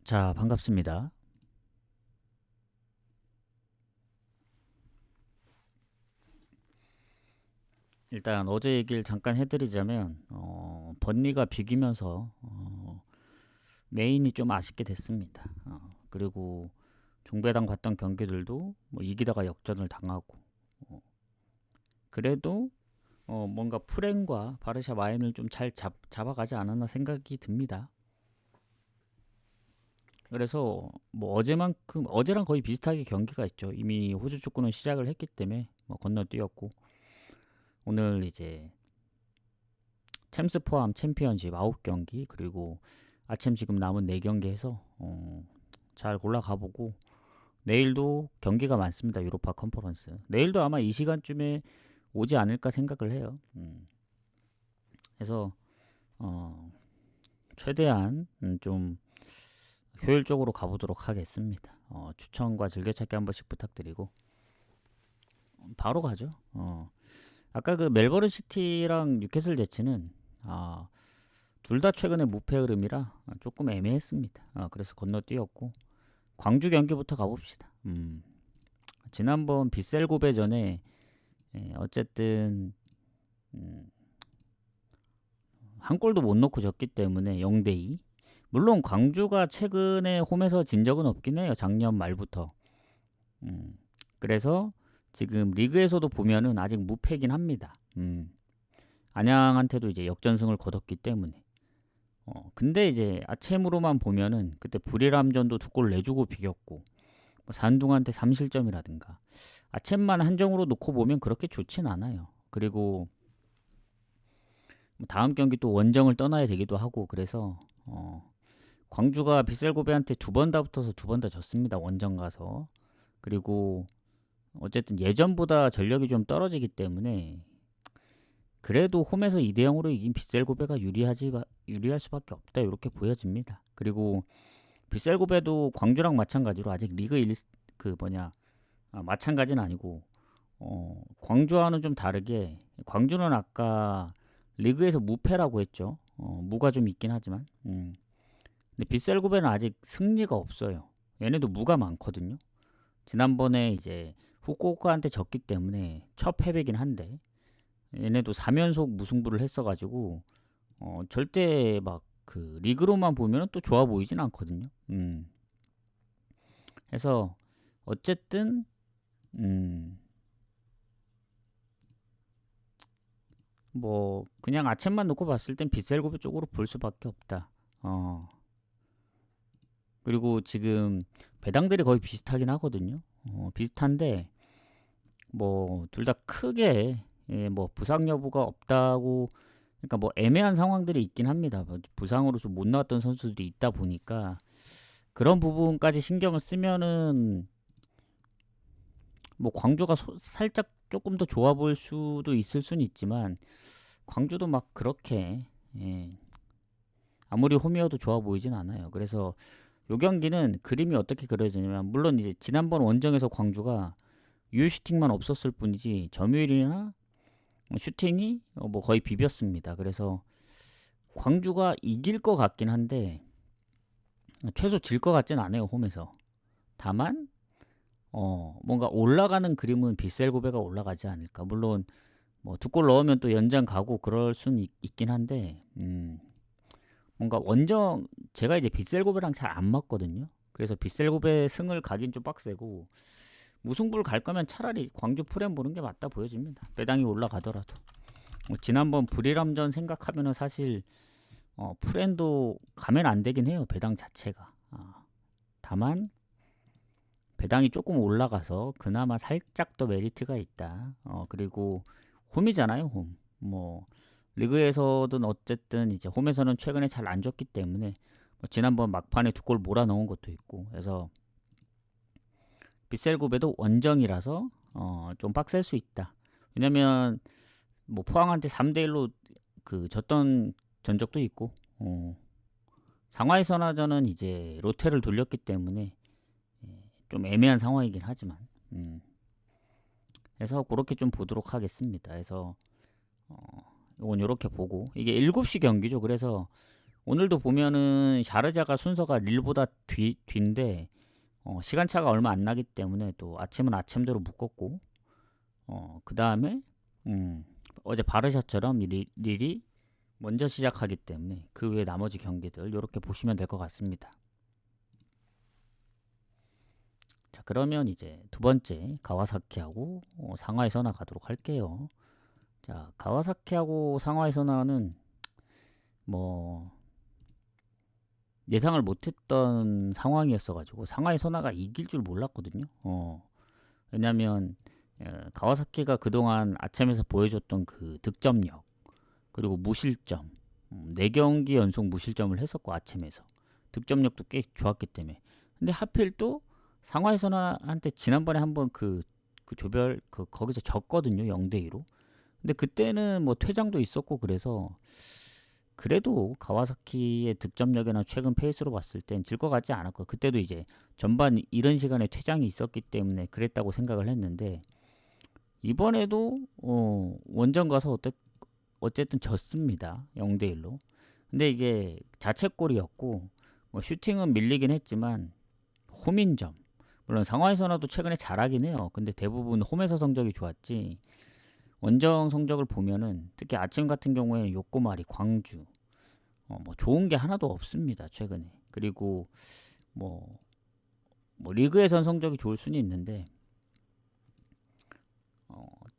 자, 반갑습니다. 일단 어제 얘기를 잠깐 해드리자면 번니가 비기면서 메인이 좀 아쉽게 됐습니다. 그리고 중배당 봤던 경기들도 뭐 이기다가 역전을 당하고 그래도 뭔가 프렌과 바르샤 마인을 좀 잘 잡아가지 않았나 생각이 듭니다. 그래서 뭐 어제만큼 어제랑 거의 비슷하게 경기가 있죠. 이미 호주 축구는 시작을 했기 때문에 뭐 건너뛰었고 오늘 이제 챔스 포함 챔피언십 9경기 그리고 아침 지금 남은 4경기 해서 잘 골라가보고 내일도 경기가 많습니다. 유로파 컨퍼런스 내일도 아마 이 시간쯤에 오지 않을까 생각을 해요. 그래서 최대한 좀 효율적으로 가보도록 하겠습니다. 추천과 즐겨찾기 한 번씩 부탁드리고 바로 가죠. 아까 그 멜버른 시티랑 뉴캐슬 제치는 둘 다 최근에 무패 흐름이라 조금 애매했습니다. 그래서 건너뛰었고 광주 경기부터 가봅시다. 지난번 빗셀 고배전에 어쨌든 한 골도 못 넣고 졌기 때문에 0대2. 물론 광주가 최근에 홈에서 진 적은 없긴 해요. 작년 말부터. 그래서 지금 리그에서도 보면은 아직 무패긴 합니다. 안양한테도 이제 역전승을 거뒀기 때문에. 근데 이제 아챔으로만 보면은 그때 불이람전도 2골 내주고 비겼고 뭐 산둥한테 3실점이라든가 아챔만 한정으로 놓고 보면 그렇게 좋진 않아요. 그리고 다음 경기 또 원정을 떠나야 되기도 하고 그래서 광주가 빗셀고베한테 2번 다 붙어서 2번 다 졌습니다. 원정 가서. 그리고 어쨌든 예전보다 전력이 좀 떨어지기 때문에 그래도 홈에서 2대0으로 이긴 빗셀고베가 유리할 수밖에 없다 이렇게 보여집니다. 그리고 빗셀고베도 광주랑 마찬가지로 아직 리그 마찬가지는 아니고 광주와는 좀 다르게 광주는 아까 리그에서 무패라고 했죠. 무가 좀 있긴 하지만 근데 빗셀고베는 아직 승리가 없어요. 얘네도 무가 많거든요. 지난번에 이제 후쿠오카한테 졌기 때문에 첫 패배긴 한데 얘네도 3연속 무승부를 했어가지고 절대 막 그 리그로만 보면 또 좋아 보이진 않거든요. 해서 어쨌든 뭐 그냥 아침만 놓고 봤을 땐 빗셀고베 쪽으로 볼 수밖에 없다. 그리고 지금 배당들이 거의 비슷하긴 하거든요. 비슷한데 뭐 둘 다 크게 뭐 부상 여부가 없다고 그러니까 뭐 애매한 상황들이 있긴 합니다. 뭐 부상으로 좀 못 나왔던 선수들이 있다 보니까 그런 부분까지 신경을 쓰면은 뭐 광주가 살짝 조금 더 좋아 보일 수도 있을 수는 있지만 광주도 막 그렇게 아무리 홈이어도 좋아 보이진 않아요. 그래서 요 경기는 그림이 어떻게 그려지냐면 물론 이제 지난번 원정에서 광주가 유효슈팅만 없었을 뿐이지 점유율이나 슈팅이 뭐 거의 비볐습니다. 그래서 광주가 이길 것 같긴 한데 최소 질 것 같진 않아요. 홈에서. 다만 뭔가 올라가는 그림은 빗셀고베가 올라가지 않을까. 물론 뭐 2골 넣으면 또 연장 가고 그럴 수는 있긴 한데 뭔가 원정 제가 이제 빗셀고베랑 잘 안 맞거든요. 그래서 빗셀고베 승을 가긴 좀 빡세고 무승부를 갈 거면 차라리 광주 프렘 보는 게 맞다 보여집니다. 배당이 올라가더라도. 지난번 불이람전 생각하면은 사실 프렌도 가면 안 되긴 해요. 배당 자체가. 다만 배당이 조금 올라가서 그나마 살짝 더 메리트가 있다. 그리고 홈이잖아요. 홈. 뭐 리그에서든 어쨌든 이제 홈에서는 최근에 잘 안 졌기 때문에 뭐 지난번 막판에 2골 몰아 넣은 것도 있고 그래서 빗셀고베도 원정이라서 좀 빡셀 수 있다. 왜냐면 뭐 포항한테 3대1로 그 졌던 전적도 있고 상하이 선화전은 이제 롯데를 돌렸기 때문에 좀 애매한 상황이긴 하지만 그래서 그렇게 좀 보도록 하겠습니다. 그래서 이건 이렇게 보고 이게 7시 경기죠. 그래서 오늘도 보면은 샤르자가 순서가 릴보다 뒤인데 시간차가 얼마 안 나기 때문에 또 아침은 아침대로 묶었고 그 다음에 어제 바르샤처럼 릴이 먼저 시작하기 때문에 그 외에 나머지 경기들 이렇게 보시면 될 것 같습니다. 자, 그러면 이제 두 번째 가와사키하고 상하이 선화 가도록 할게요. 자, 가와사키하고 상하이 선화는 뭐 예상을 못했던 상황이었어가지고 상하이 선화가 이길 줄 몰랐거든요. 왜냐면 가와사키가 그동안 아침에서 보여줬던 그 득점력 그리고 무실점 4경기 연속 무실점을 했었고 아침에서 득점력도 꽤 좋았기 때문에 근데 하필 또 상하이 선화한테 지난번에 한번 그 조별 거기서 졌거든요. 0대2로. 근데 그때는 뭐 퇴장도 있었고 그래서 그래도 가와사키의 득점력이나 최근 페이스로 봤을 땐 질 것 같지 않았고 그때도 이제 전반 이런 시간에 퇴장이 있었기 때문에 그랬다고 생각을 했는데 이번에도 원정 가서 어쨌든 졌습니다. 0대1로. 근데 이게 자책골이었고 뭐 슈팅은 밀리긴 했지만 홈인점 물론 상하이 선화도 최근에 잘하긴 해요. 근데 대부분 홈에서 성적이 좋았지 원정 성적을 보면은 특히 아침 같은 경우에는 요코마리, 광주 뭐 좋은 게 하나도 없습니다. 최근에. 그리고 뭐 리그에선 성적이 좋을 수는 있는데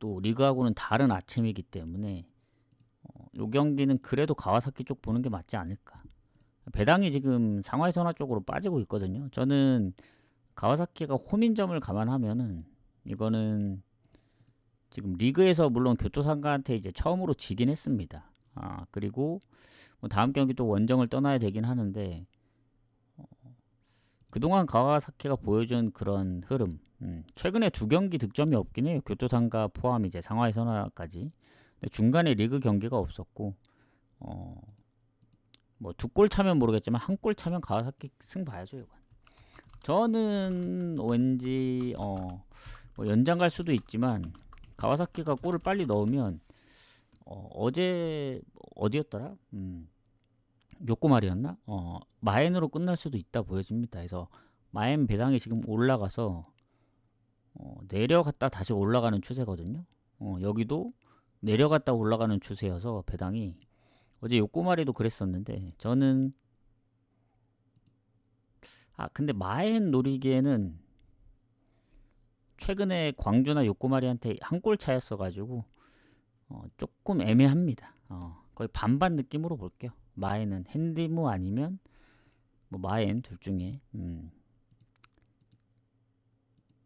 또 리그하고는 다른 아침이기 때문에 요 경기는 그래도 가와사키 쪽 보는 게 맞지 않을까. 배당이 지금 상하이 선화 쪽으로 빠지고 있거든요. 저는 가와사키가 홈인점을 감안하면은 이거는 지금 리그에서 물론 교토상가한테 이제 처음으로 지긴 했습니다. 그리고 뭐 다음 경기 또 원정을 떠나야 되긴 하는데 그동안 가와사키가 보여준 그런 흐름 최근에 2경기 득점이 없긴 해요. 교토상가 포함 이제 상하이 선화까지. 중간에 리그 경기가 없었고 뭐 2골 차면 모르겠지만 1골 차면 가와사키 승 봐야죠. 이건. 저는 왠지 뭐 연장 갈 수도 있지만 가와사키가 골을 빨리 넣으면 어제 어디였더라? 요코마리였나? 마엔으로 끝날 수도 있다 보여집니다. 그래서 마엔 배당이 지금 올라가서 내려갔다 다시 올라가는 추세거든요. 여기도 내려갔다 올라가는 추세여서 배당이 어제 요코마리도 그랬었는데 저는 근데 마엔 노리기에는 최근에 광주나 요코마리한테 1골 차였어가지고 조금 애매합니다. 거의 반반 느낌으로 볼게요. 마엔은 핸디무 아니면 뭐 마엔 둘 중에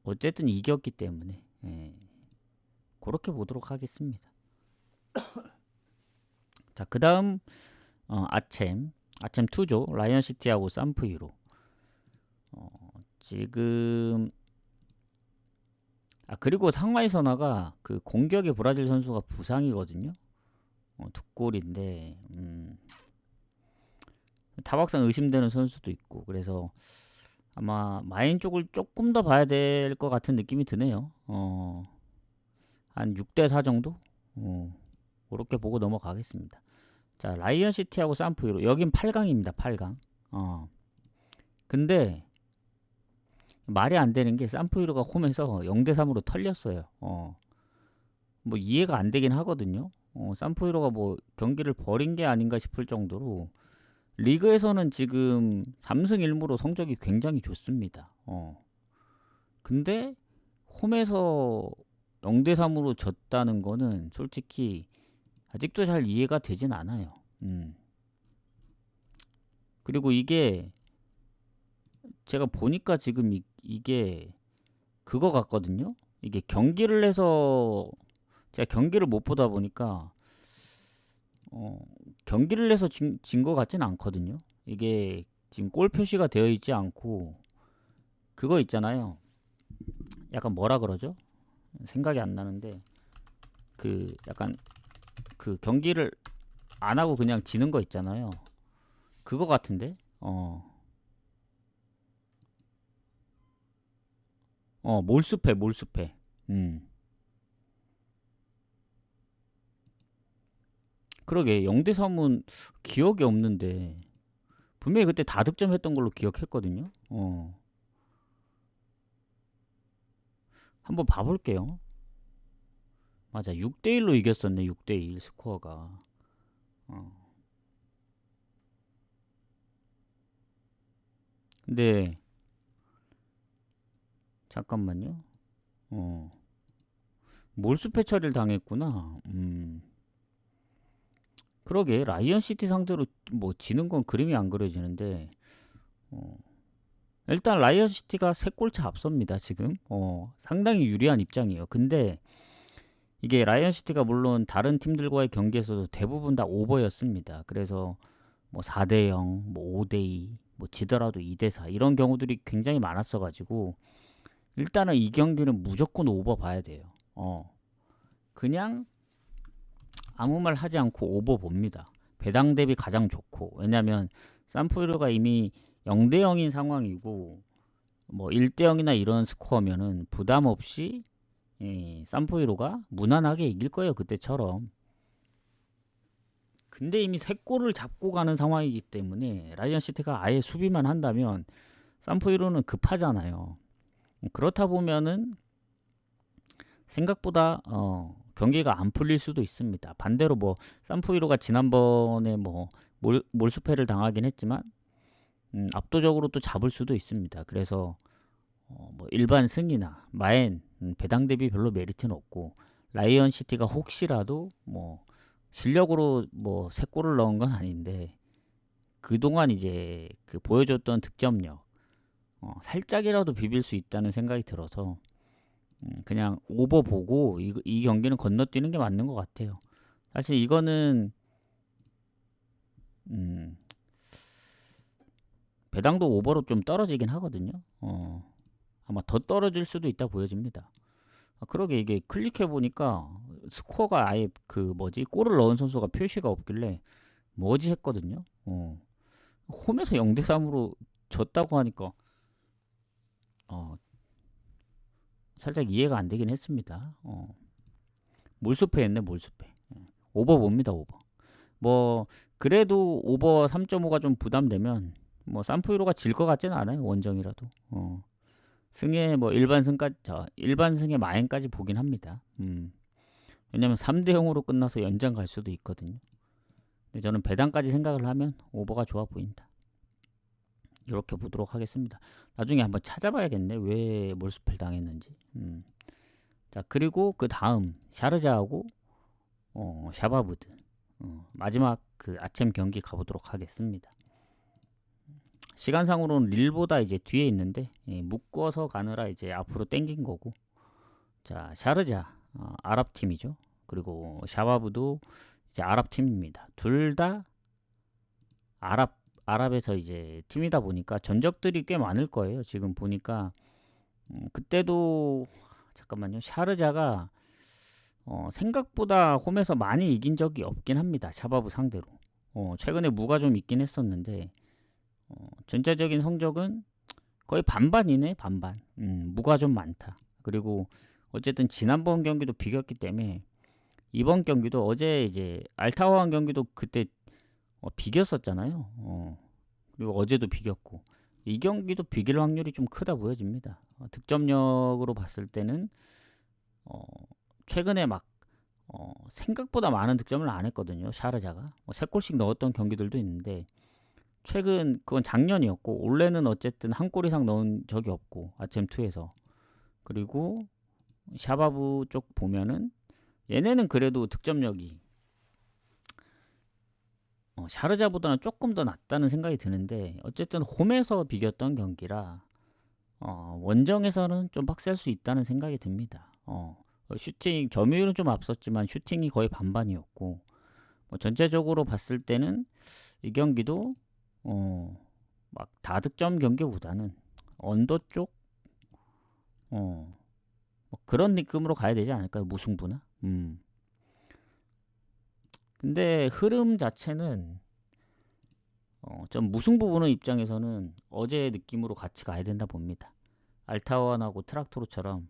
어쨌든 이겼기 때문에 그렇게 보도록 하겠습니다. 자, 그 다음 아챔 2조 라이언시티하고 산프유로 지금 그리고 상하이 선화가 그 공격의 브라질 선수가 부상이거든요. 2골인데 타박상 의심되는 선수도 있고 그래서 아마 마인 쪽을 조금 더 봐야 될 것 같은 느낌이 드네요. 한 6대4 정도? 그렇게 보고 넘어가겠습니다. 자, 라이언시티하고 산프유로 여긴 8강입니다. 8강. 근데 말이 안 되는 게 산프유로가 홈에서 0대3으로 털렸어요. 뭐 이해가 안 되긴 하거든요. 산프유로가 뭐 경기를 벌인 게 아닌가 싶을 정도로 리그에서는 지금 3승 1무로 성적이 굉장히 좋습니다. 근데 홈에서 0대3으로 졌다는 거는 솔직히 아직도 잘 이해가 되진 않아요. 그리고 이게 제가 보니까 지금 이게 그거 같거든요. 이게 경기를 해서 제가 경기를 못 보다 보니까 경기를 해서 진 것 같진 않거든요. 이게 지금 골 표시가 되어 있지 않고 그거 있잖아요. 약간 뭐라 그러죠? 생각이 안 나는데 그 약간 그 경기를 안 하고 그냥 지는 거 있잖아요. 그거 같은데? 몰수패. 그러게 0대3은 기억이 없는데 분명히 그때 다득점했던 걸로 기억했거든요. 한번 봐볼게요. 맞아, 6대1로 이겼었네. 6대1 스코어가. 근데 잠깐만요. 몰수패 처리를 당했구나. 그러게 라이언 시티 상대로 뭐 지는 건 그림이 안 그려지는데 일단 라이언 시티가 3골차 앞섭니다. 지금 상당히 유리한 입장이에요. 근데 이게 라이언 시티가 물론 다른 팀들과의 경기에서도 대부분 다 오버였습니다. 그래서 뭐 4대0, 뭐 5대2, 뭐 지더라도 2대4 이런 경우들이 굉장히 많았어 가지고 일단은 이 경기는 무조건 오버 봐야 돼요. 그냥 아무 말 하지 않고 오버 봅니다. 배당 대비 가장 좋고, 왜냐면 산프로가 이미 0대0인 상황이고 뭐 1대0이나 이런 스코어면은 부담 없이 산포이로가 무난하게 이길 거예요. 그때처럼. 근데 이미 3골을 잡고 가는 상황이기 때문에 라이언 시티가 아예 수비만 한다면 산포이로는 급하잖아요. 그렇다 보면은 생각보다 경기가 안 풀릴 수도 있습니다. 반대로 뭐 산포이로가 지난번에 뭐 몰수패를 당하긴 했지만 압도적으로 또 잡을 수도 있습니다. 그래서 뭐 일반 승이나 마엔 배당 대비 별로 메리트는 없고 라이언 시티가 혹시라도 뭐 실력으로 뭐 3골을 넣은 건 아닌데 그동안 이제 그 보여줬던 득점력 살짝이라도 비빌 수 있다는 생각이 들어서 그냥 오버 보고 이 경기는 건너뛰는 게 맞는 것 같아요. 사실 이거는 배당도 오버로 좀 떨어지긴 하거든요. 아마 더 떨어질 수도 있다 보여집니다. 그러게 이게 클릭해 보니까 스코어가 아예 그 뭐지 골을 넣은 선수가 표시가 없길래 뭐지 했거든요. 홈에서 0대3으로 졌다고 하니까 살짝 이해가 안 되긴 했습니다. 몰수패 했네 몰수패. 오버 봅니다 오버. 뭐 그래도 오버 3.5가 좀 부담되면 뭐 산포이로가 질 것 같지는 않아요. 원정이라도. 승에 뭐 일반 승의 마행까지 보긴 합니다. 왜냐면 3대0으로 끝나서 연장 갈 수도 있거든요. 근데 저는 배당까지 생각을 하면 오버가 좋아 보인다. 이렇게 보도록 하겠습니다. 나중에 한번 찾아봐야겠네. 왜 몰수패를 당했는지. 자, 그리고 그 다음 샤르자하고 샤바부드 마지막 그 아침 경기 가보도록 하겠습니다. 시간상으로는 릴보다 이제 뒤에 있는데 묶어서 가느라 이제 앞으로 땡긴 거고. 자, 샤르자 아랍 팀이죠. 그리고 샤바브도 이제 아랍 팀입니다. 둘 다 아랍에서 이제 팀이다 보니까 전적들이 꽤 많을 거예요. 지금 보니까 그때도 잠깐만요. 샤르자가 생각보다 홈에서 많이 이긴 적이 없긴 합니다. 샤바브 상대로. 최근에 무가 좀 있긴 했었는데 전체적인 성적은 거의 반반이네. 반반. 무가 좀 많다. 그리고 어쨌든 지난번 경기도 비겼기 때문에 이번 경기도 어제 이제 알타와한 경기도 그때 비겼었잖아요. 그리고 어제도 비겼고 이 경기도 비길 확률이 좀 크다 보여집니다. 득점력으로 봤을 때는 최근에 막 생각보다 많은 득점을 안 했거든요. 샤르자가 3골씩 넣었던 경기들도 있는데 최근 그건 작년이었고 올해는 어쨌든 한 골 이상 넣은 적이 없고 아챔2에서 그리고 샤바브 쪽 보면은 얘네는 그래도 득점력이 샤르자보다는 조금 더 낫다는 생각이 드는데 어쨌든 홈에서 비겼던 경기라 원정에서는 좀 빡셀 수 있다는 생각이 듭니다. 슈팅 점유율은 좀 앞섰지만 슈팅이 거의 반반이었고 뭐 전체적으로 봤을 때는 이 경기도 막 다득점 경기보다는 언더 쪽 뭐 그런 느낌으로 가야 되지 않을까요? 무승부나. 근데 흐름 자체는 좀 무승부 보는 입장에서는 어제의 느낌으로 같이 가야 된다 봅니다. 알타원하고 트락토르처럼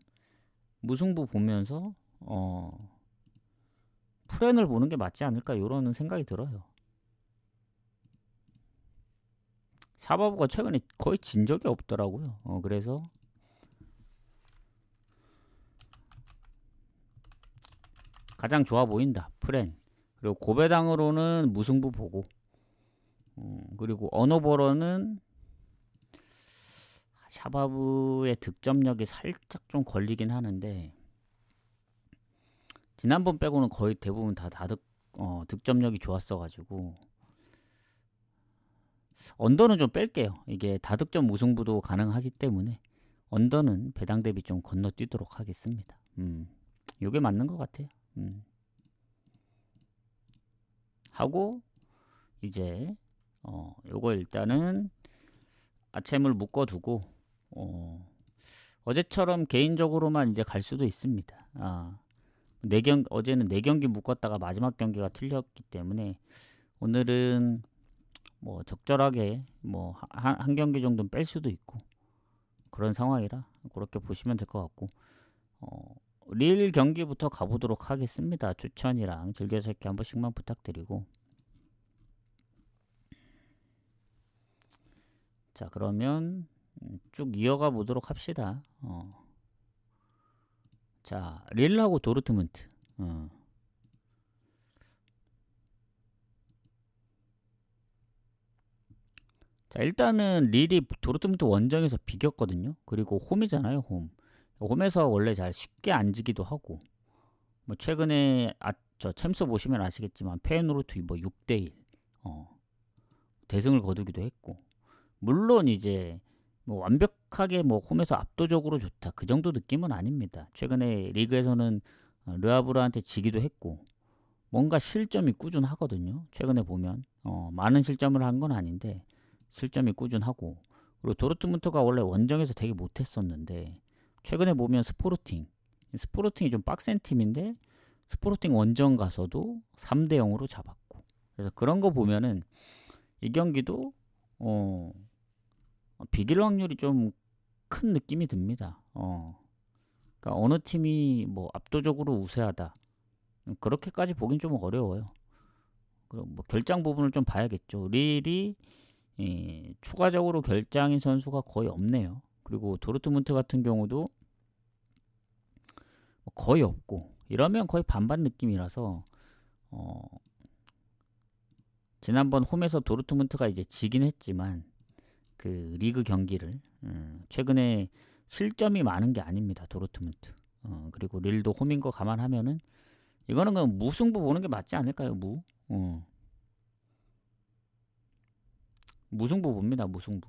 무승부 보면서 프렌을 보는 게 맞지 않을까 이런 생각이 들어요. 샤바브가 최근에 거의 진 적이 없더라고요. 그래서 가장 좋아 보인다. 프렌. 그리고 고배당으로는 무승부 보고. 그리고 언어버러는 샤바브의 득점력이 살짝 좀 걸리긴 하는데 지난번 빼고는 거의 대부분 다 득점력이 좋았어가지고 언더는 좀 뺄게요. 이게 다득점 무승부도 가능하기 때문에 언더는 배당 대비 좀 건너뛰도록 하겠습니다. 요게 맞는 것 같아요. 하고 이제 요거 일단은 아챔을 묶어두고 어제처럼 개인적으로만 이제 갈 수도 있습니다. 어제는 4경기 묶었다가 마지막 경기가 틀렸기 때문에 오늘은 뭐 적절하게 뭐 한 경기 정도는 뺄 수도 있고 그런 상황이라 그렇게 보시면 될 것 같고 릴 경기부터 가보도록 하겠습니다. 추천이랑 즐겨찾기 한 번씩만 부탁드리고 자 그러면 쭉 이어가 보도록 합시다. 자 릴하고 도르트문트 자 일단은 릴이 도르트문트 원정에서 비겼거든요. 그리고 홈이잖아요. 홈에서 원래 잘 쉽게 안 지기도 하고 뭐 최근에 저 챔스 보시면 아시겠지만 페이노르트 뭐 6대1 대승을 거두기도 했고 물론 이제 뭐 완벽하게 뭐 홈에서 압도적으로 좋다 그 정도 느낌은 아닙니다. 최근에 리그에서는 르아브르한테 지기도 했고 뭔가 실점이 꾸준하거든요. 최근에 보면 많은 실점을 한 건 아닌데 실점이 꾸준하고 그리고 도르트문트가 원래 원정에서 되게 못했었는데 최근에 보면 스포르팅이 좀 빡센 팀인데 스포르팅 원정 가서도 3대 0으로 잡았고 그래서 그런 거 보면은 이 경기도 비길 확률이 좀 큰 느낌이 듭니다. 그러니까 어느 팀이 뭐 압도적으로 우세하다 그렇게까지 보긴 좀 어려워요. 그럼 뭐 결장 부분을 좀 봐야겠죠. 릴이 추가적으로 결장인 선수가 거의 없네요. 그리고 도르트문트 같은 경우도 거의 없고 이러면 거의 반반 느낌이라서 지난번 홈에서 도르트문트가 이제 지긴 했지만 그 리그 경기를 최근에 실점이 많은 게 아닙니다. 도르트문트 그리고 릴도 홈인 거 감안하면은 이거는 그냥 무승부 보는 게 맞지 않을까요? 무승부 봅니다. 무승부.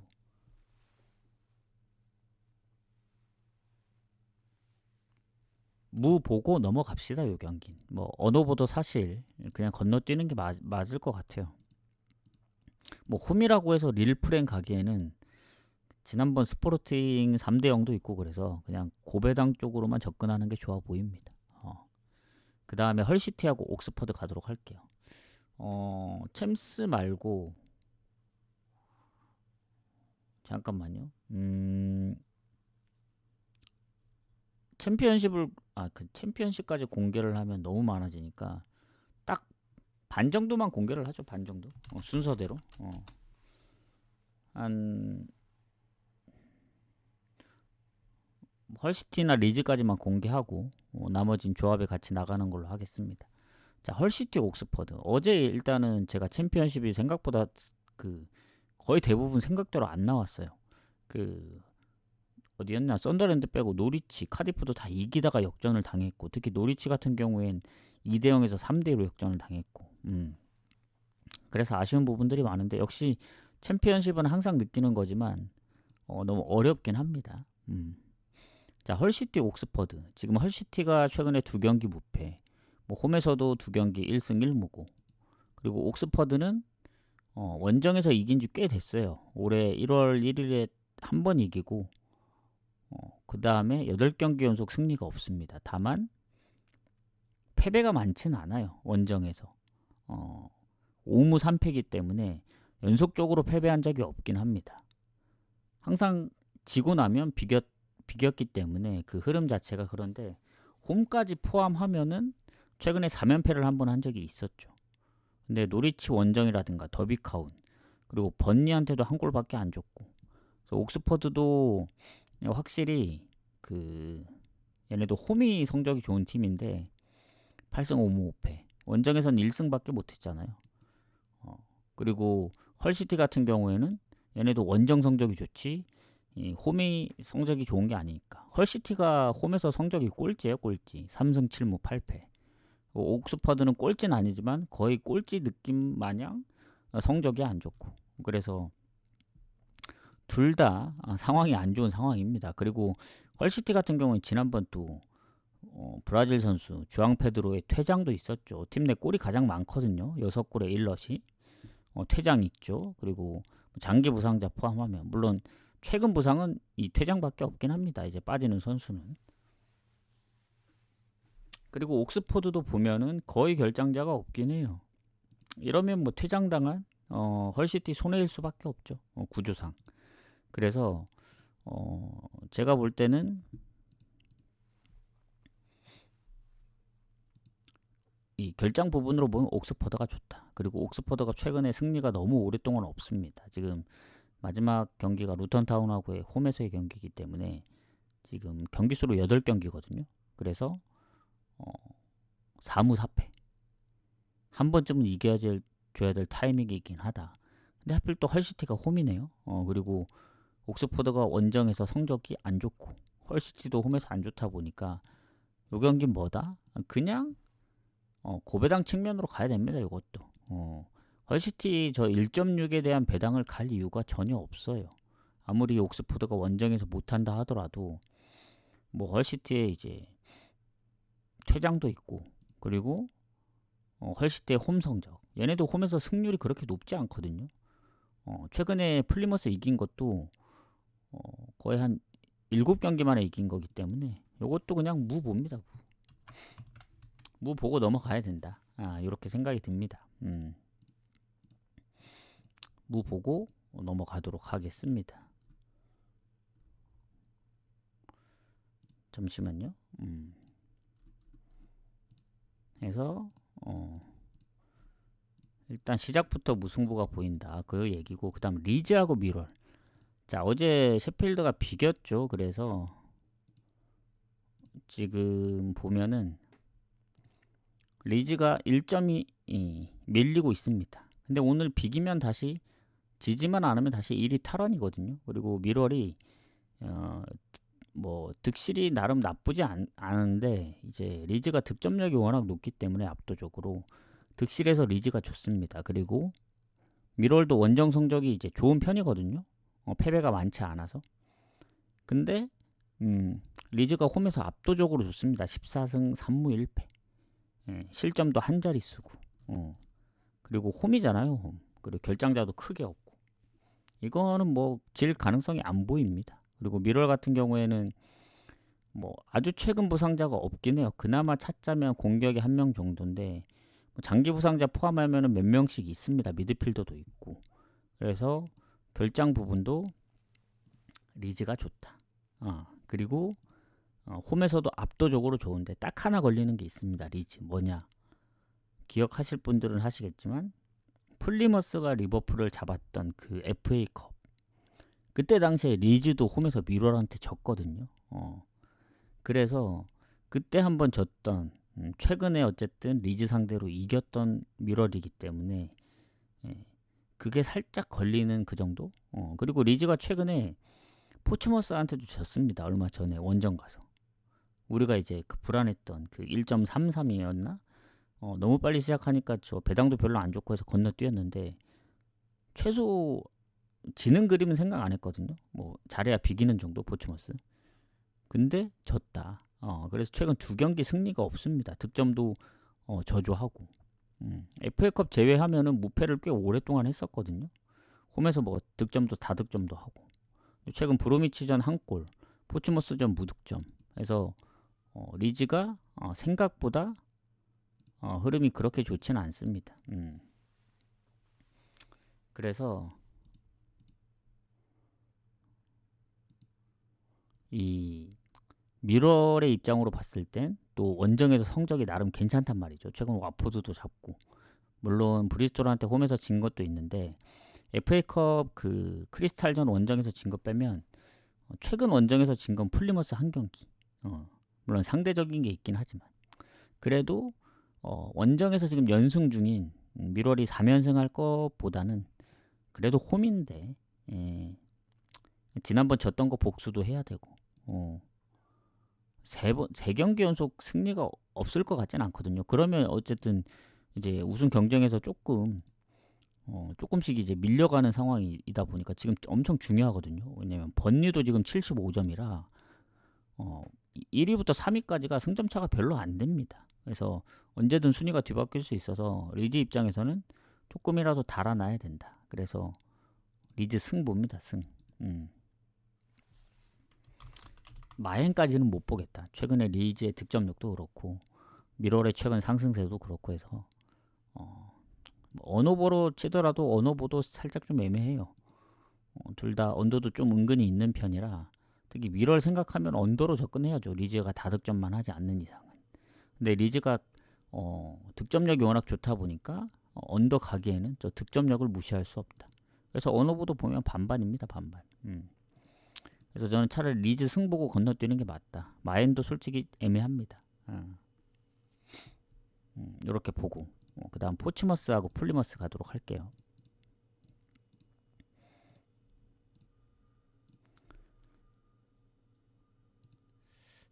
무 보고 넘어갑시다. 요 경기. 뭐 언어보도 사실 그냥 건너뛰는 게 맞을 것 같아요. 뭐 홈이라고 해서 릴프랭 가기에는 지난번 스포르팅 3대 0도 있고 그래서 그냥 고배당 쪽으로만 접근하는 게 좋아 보입니다. 그 다음에 헐시티하고 옥스퍼드 가도록 할게요. 챔스 말고 잠깐만요. 그 챔피언십까지 공개를 하면 너무 많아지니까 딱 반 정도만 공개를 하죠. 반 정도. 순서대로. 한 헐시티나 리즈까지만 공개하고 나머진 조합에 같이 나가는 걸로 하겠습니다. 자, 헐시티 옥스퍼드. 어제 일단은 제가 챔피언십이 생각보다 거의 대부분 생각대로 안 나왔어요. 어디였나? 썬더랜드 빼고 노리치, 카디프도 다 이기다가 역전을 당했고 특히 노리치 같은 경우엔 2대 0에서 3대 1로 역전을 당했고 그래서 아쉬운 부분들이 많은데 역시 챔피언십은 항상 느끼는 거지만 너무 어렵긴 합니다. 자, 헐시티 옥스퍼드. 지금 헐시티가 최근에 2경기 무패. 뭐 홈에서도 2경기 1승 1무고. 그리고 옥스퍼드는 원정에서 이긴 지 꽤 됐어요. 올해 1월 1일에 한 번 이기고 그 다음에 8경기 연속 승리가 없습니다. 다만 패배가 많지는 않아요. 원정에서 5무 3패이기 때문에 연속적으로 패배한 적이 없긴 합니다. 항상 지고 나면 비겼기 때문에 그 흐름 자체가 그런데 홈까지 포함하면은 최근에 3연패를 한 번 한 적이 있었죠. 근데 노리치 원정이라든가 더비카운 그리고 번니한테도 한 골밖에 안 줬고. 그래서 옥스퍼드도 확실히 얘네도 홈이 성적이 좋은 팀인데 8승 5무 5패. 원정에선 1승밖에 못했잖아요. 그리고 헐시티 같은 경우에는 얘네도 원정 성적이 좋지 이 홈이 성적이 좋은 게 아니니까. 헐시티가 홈에서 성적이 꼴찌예요, 꼴찌. 3승 7무 8패. 옥스퍼드는 꼴찌는 아니지만 거의 꼴찌 느낌 마냥 성적이 안 좋고. 그래서 둘 다 상황이 안 좋은 상황입니다. 그리고 헐시티 같은 경우는 지난번 또 브라질 선수 주앙 페드로의 퇴장도 있었죠. 팀 내 골이 가장 많거든요. 6골에 1럿이. 퇴장 있죠. 그리고 장기 부상자 포함하면 물론 최근 부상은 이 퇴장밖에 없긴 합니다. 이제 빠지는 선수는. 그리고 옥스퍼드도 보면은 거의 결장자가 없긴 해요. 이러면 뭐 퇴장당한 헐시티 손해일 수밖에 없죠. 구조상. 그래서 제가 볼 때는 이 결장 부분으로 보면 옥스퍼드가 좋다. 그리고 옥스퍼드가 최근에 승리가 너무 오랫동안 없습니다. 지금 마지막 경기가 루턴타운하고의 홈에서의 경기이기 때문에 지금 경기 수로 8경기거든요. 그래서 4무 4패. 한 번쯤은 이겨줘야 될 타이밍이긴 하다. 근데 하필 또 헐시티가 홈이네요. 그리고 옥스퍼드가 원정에서 성적이 안 좋고 헐시티도 홈에서 안 좋다 보니까 이 경기는 뭐다? 그냥 고배당 측면으로 가야 됩니다. 이것도. 헐시티 저 1.6에 대한 배당을 갈 이유가 전혀 없어요. 아무리 옥스퍼드가 원정에서 못한다 하더라도 뭐 헐시티에 이제 퇴장도 있고 그리고 헐시티의 홈 성적 얘네도 홈에서 승률이 그렇게 높지 않거든요. 최근에 플리머스 이긴 것도 거의 한 7경기 만에 이긴 거기 때문에 이것도 그냥 무 봅니다. 무 보고 넘어가야 된다. 이렇게 생각이 듭니다. 무 보고 넘어가도록 하겠습니다. 잠시만요. 해서 일단 시작부터 무승부가 보인다. 그 얘기고 그 다음 리즈하고 미럴. 자, 어제 셰필드가 비겼죠. 그래서 지금 보면은 리즈가 1점이 밀리고 있습니다. 근데 오늘 비기면 다시 지지만 않으면 다시 1위 탈환이거든요. 그리고 미럴이 뭐 득실이 나름 나쁘지 않은데 이제 리즈가 득점력이 워낙 높기 때문에 압도적으로 득실에서 리즈가 좋습니다. 그리고 미럴도 원정 성적이 이제 좋은 편이거든요. 패배가 많지 않아서. 근데 리즈가 홈에서 압도적으로 좋습니다. 14승 3무 1패. 실점도 한 자릿수고. 그리고 홈이잖아요. 홈. 그리고 결장자도 크게 없고. 이거는 뭐 질 가능성이 안 보입니다. 그리고 미럴 같은 경우에는 뭐 아주 최근 부상자가 없긴 해요. 그나마 찾자면 공격이 한 명 정도인데 뭐 장기 부상자 포함하면 몇 명씩 있습니다. 미드필더도 있고. 그래서 결장 부분도 리즈가 좋다. 그리고 홈에서도 압도적으로 좋은데 딱 하나 걸리는 게 있습니다. 리즈 뭐냐? 기억하실 분들은 하시겠지만 플리머스가 리버풀을 잡았던 그 FA컵 그때 당시에 리즈도 홈에서 미럴한테 졌거든요. 그래서 그때 한번 졌던 최근에 어쨌든 리즈 상대로 이겼던 미럴이기 때문에 그게 살짝 걸리는 그 정도? 그리고 리즈가 최근에 포츠머스한테도 졌습니다. 얼마 전에 원정 가서. 우리가 이제 그 불안했던 그 1.33이었나? 너무 빨리 시작하니까 저 배당도 별로 안 좋고 해서 건너뛰었는데 최소 지는 그림은 생각 안 했거든요. 뭐 잘해야 비기는 정도 포츠머스. 근데 졌다. 그래서 최근 2경기 승리가 없습니다. 득점도 저조하고. FA컵 제외하면은 무패를 꽤 오랫동안 했었거든요. 홈에서 뭐 득점도 다득점도 하고. 최근 브로미치전 1골, 포츠머스전 무득점. 해서 리즈가 생각보다 흐름이 그렇게 좋지는 않습니다. 그래서 이 미럴의 입장으로 봤을 땐 또 원정에서 성적이 나름 괜찮단 말이죠. 최근 와포드도 잡고 물론 브리스톨한테 홈에서 진 것도 있는데 FA컵 그 크리스탈전 원정에서 진 거 빼면 최근 원정에서 진 건 플리머스 한 경기. 물론 상대적인 게 있긴 하지만 그래도 원정에서 지금 연승 중인 미러리 3연승 할 것보다는 그래도 홈인데 예, 지난번 졌던 거 복수도 해야 되고 세 경기 연속 승리가 없을 것 같진 않거든요. 그러면 어쨌든 이제 우승 경쟁에서 조금씩 이제 밀려가는 상황이다 보니까 지금 엄청 중요하거든요. 왜냐면 번리도 지금 75점이라 1위부터 3위까지가 승점 차가 별로 안 됩니다. 그래서 언제든 순위가 뒤바뀔 수 있어서 리즈 입장에서는 조금이라도 달아나야 된다. 그래서 리즈 승 봅니다. 승. 마엔까지는 못 보겠다. 최근에 리즈의 득점력도 그렇고 미러의 최근 상승세도 그렇고 해서 언어보로 치더라도 언어보도 살짝 좀 애매해요. 둘 다 언더도 좀 은근히 있는 편이라 특히 미러를 생각하면 언더로 접근해야죠. 리즈가 다득점만 하지 않는 이상은. 근데 리즈가 득점력이 워낙 좋다 보니까 언더 가기에는 저 득점력을 무시할 수 없다. 그래서 언어보도 보면 반반입니다. 반반. 그래서 저는 차라리 리즈 승 보고 건너뛰는 게 맞다. 마엔도 솔직히 애매합니다. 이렇게 보고 그 다음 포츠머스하고 플리머스 가도록 할게요.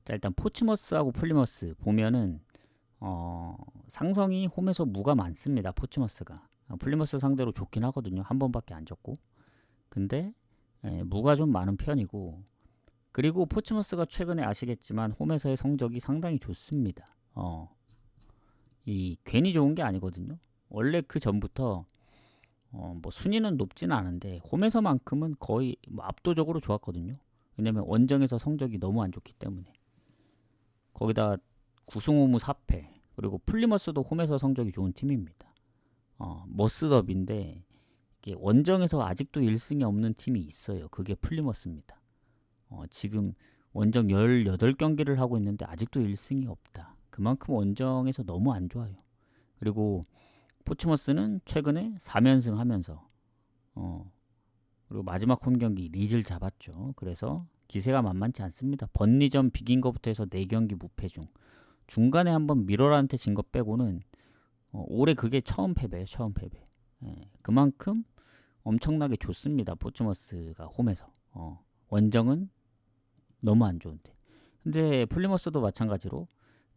자, 일단 포츠머스하고 플리머스 보면은 상성이 홈에서 무가 많습니다. 포츠머스가 플리머스 상대로 좋긴 하거든요. 한 번밖에 안 졌고 근데 무가 좀 많은 편이고 그리고 포츠머스가 최근에 아시겠지만 홈에서의 성적이 상당히 좋습니다. 이 괜히 좋은 게 아니거든요. 원래 그 전부터 뭐 순위는 높진 않은데 홈에서만큼은 거의 뭐 압도적으로 좋았거든요. 왜냐면 원정에서 성적이 너무 안 좋기 때문에 거기다 9승 5무 4패 그리고 플리머스도 홈에서 성적이 좋은 팀입니다. 머스더비인데 이게 원정에서 아직도 1승이 없는 팀이 있어요. 그게 플리머스입니다. 지금 원정 18경기를 하고 있는데 아직도 1승이 없다. 그만큼 원정에서 너무 안 좋아요. 그리고 포츠머스는 최근에 3연승 하면서 그리고 마지막 홈경기 리즈를 잡았죠. 그래서 기세가 만만치 않습니다. 번리전 비긴 것부터 해서 4경기 무패 중 중간에 한번 미러한테 진 것 빼고는 올해 그게 처음 패배예요. 처음 패배. 그만큼 엄청나게 좋습니다. 포츠머스가 홈에서. 원정은 너무 안 좋은데. 근데 플리머스도 마찬가지로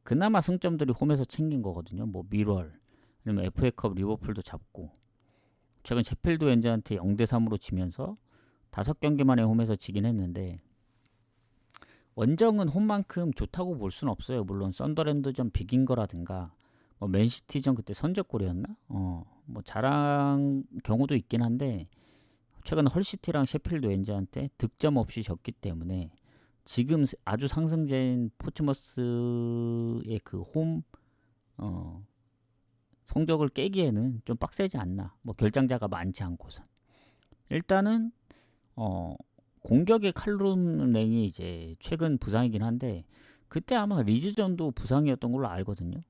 그나마 승점들이 홈에서 챙긴 거거든요. 뭐 미럴, 아니면 FA컵 리버풀도 잡고 최근 셰필드 웬즈한테 0대3으로 지면서 5경기 만에 홈에서 지긴 했는데 원정은 홈만큼 좋다고 볼 수는 없어요. 물론 썬더랜드전 비긴 거라든가 뭐 맨시티전 그때 선제골이었나? 뭐 잘한 경우도 있긴 한데 최근 헐시티랑 셰필드 웬즈한테 득점 없이 졌기 때문에 지금 아주 상승세인 포츠머스의 그 홈 성적을 깨기에는 좀 빡세지 않나. 뭐 결장자가 많지 않고선 일단은 공격의 칼룸 랭이 이제 최근 부상이긴 한데 그때 아마 리즈전도 부상이었던 걸로 알거든요.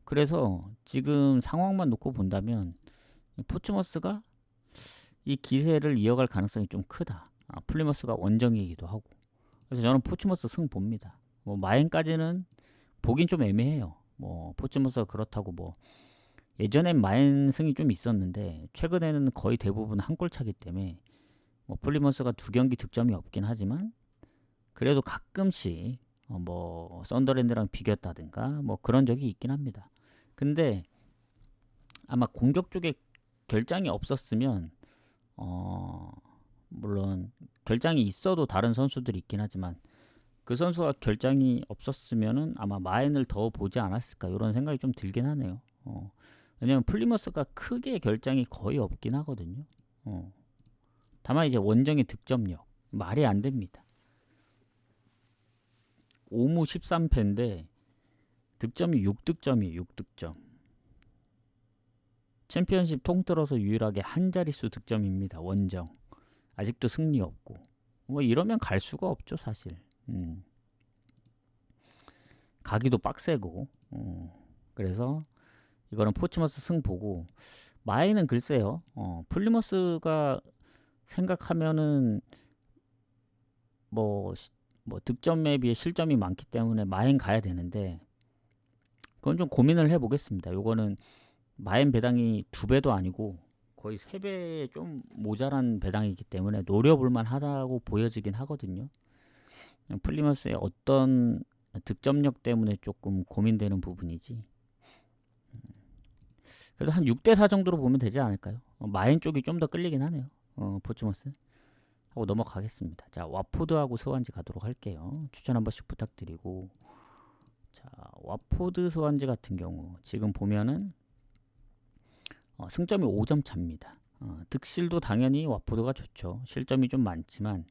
그래서 지금 상황만 놓고 본다면 포츠머스가 이 기세를 이어갈 가능성이 좀 크다. 플리머스가 원정이기도 하고. 그래서 저는 포츠머스 승 봅니다. 뭐 마엔까지는 보긴 좀 애매해요. 뭐 포츠머스가 그렇다고 뭐 예전엔 마엔 승이 좀 있었는데 최근에는 거의 대부분 한 골 차기 때문에 뭐 플리머스가 2경기 득점이 없긴 하지만 그래도 가끔씩 뭐 썬더랜드랑 비겼다든가 뭐 그런 적이 있긴 합니다. 근데 아마 공격 쪽에 결장이 없었으면 물론 결장이 있어도 다른 선수들이 있긴 하지만 그 선수가 결장이 없었으면은 아마 마엔을 더 보지 않았을까 이런 생각이 좀 들긴 하네요. 왜냐면 플리머스가 크게 결장이 거의 없긴 하거든요. 다만 이제 원정의 득점력 말이 안 됩니다. 5무 13패인데 득점이 6득점이에요. 6득점. 챔피언십 통틀어서 유일하게 한 자릿수 득점입니다. 원정. 아직도 승리 없고. 뭐 이러면 갈 수가 없죠, 사실. 가기도 빡세고. 그래서 이거는 포츠머스 승 보고 마인은 글쎄요. 플리머스가 생각하면은 뭐, 뭐 득점에 비해 실점이 많기 때문에 마인 가야 되는데 그건 좀 고민을 해보겠습니다. 요거는 마인 배당이 2배도 아니고 거의 3배 좀 모자란 배당이기 때문에 노려볼만 하다고 보여지긴 하거든요. 플리머스의 어떤 득점력 때문에 조금 고민되는 부분이지. 그래도 한 6대4 정도로 보면 되지 않을까요? 마인 쪽이 좀 더 끌리긴 하네요. 포츠머스 하고 넘어가겠습니다. 자, 와포드하고 스완지 가도록 할게요. 추천 한 번씩 부탁드리고. 자, 와포드 스완지 같은 경우 지금 보면은 승점이 5점 차입니다. 득실도 당연히 와포드가 좋죠. 실점이 좀 많지만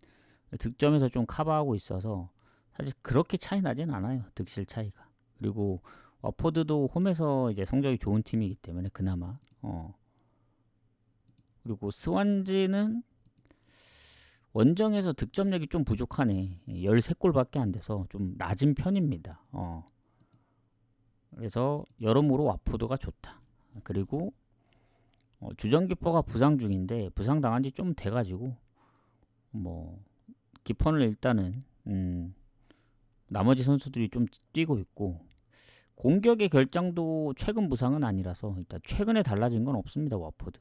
득점에서 좀 커버하고 있어서 사실 그렇게 차이 나진 않아요. 득실 차이가. 그리고 와포드도 홈에서 이제 성적이 좋은 팀이기 때문에 그나마 그리고 스완지는 원정에서 득점력이 좀 부족하네. 13골밖에 안 돼서 좀 낮은 편입니다. 그래서 여러모로 와포드가 좋다. 그리고 주전키퍼가 부상 중인데 부상 당한 지 좀 돼가지고 뭐 키퍼는 일단은 나머지 선수들이 좀 뛰고 있고 공격의 결정도 최근 부상은 아니라서 일단 최근에 달라진 건 없습니다. 와포드.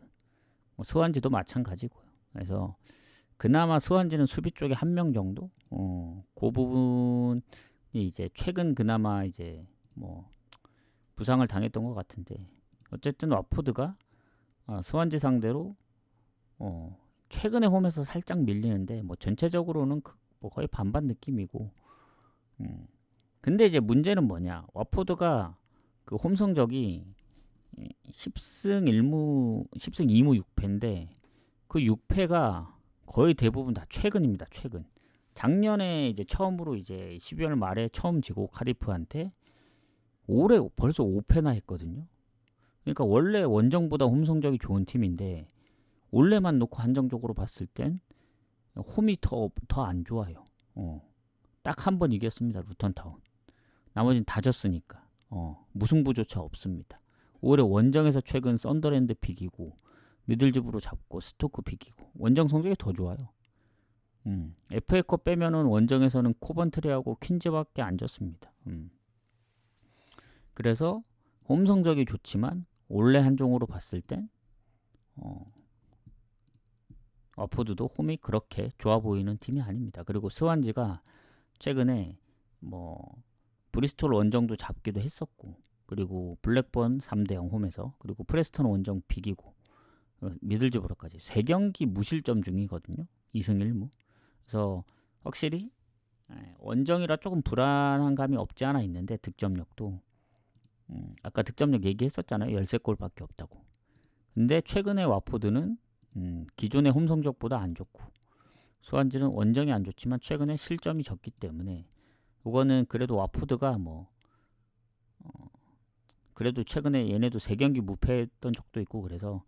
스완지도 마찬가지고요. 그래서 그나마 스완지는 수비 쪽에 1명 정도 그 부분이 이제 최근 그나마 이제 뭐 부상을 당했던 것 같은데 어쨌든 와포드가 스완지 상대로 최근에 홈에서 살짝 밀리는데 뭐 전체적으로는 뭐 거의 반반 느낌이고 근데 이제 문제는 뭐냐 와포드가 그 홈 성적이 10승 1무 10승 2무 6패인데 그 6패가 거의 대부분 다 최근입니다. 최근 작년에 이제 처음으로 이제 12월 말에 처음 지고 카디프한테 올해 벌써 5패나 했거든요. 그러니까 원래 원정보다 홈 성적이 좋은 팀인데 올해만 놓고 한정적으로 봤을 땐 홈이 더 안 좋아요. 딱 한 번 이겼습니다. 루턴타운. 나머지는 다 졌으니까 무승부조차 없습니다. 올해 원정에서 최근 썬더랜드 비기고 미들즈브로 잡고 스토크 비기고 원정 성적이 더 좋아요. FA컵 빼면은 원정에서는 코번트리하고 퀸즈밖에 안 졌습니다. 그래서 홈 성적이 좋지만 올해 한종으로 봤을 땐 와포드도 홈이 그렇게 좋아 보이는 팀이 아닙니다. 그리고 스완지가 최근에 뭐 브리스톨 원정도 잡기도 했었고 그리고 블랙번 3대0 홈에서 그리고 프레스턴 원정 비기고 미들즈브로까지 3경기 무실점 중이거든요. 2승 1무. 그래서 확실히 원정이라 조금 불안한 감이 없지 않아 있는데 득점력도 아까 득점력 얘기했었잖아요. 13골밖에 없다고. 근데 최근에 와포드는 기존의 홈 성적보다 안 좋고 스완지는 원정이 안 좋지만 최근에 실점이 적기 때문에 이거는 그래도 와포드가 뭐 그래도 최근에 얘네도 3경기 무패했던 적도 있고 그래서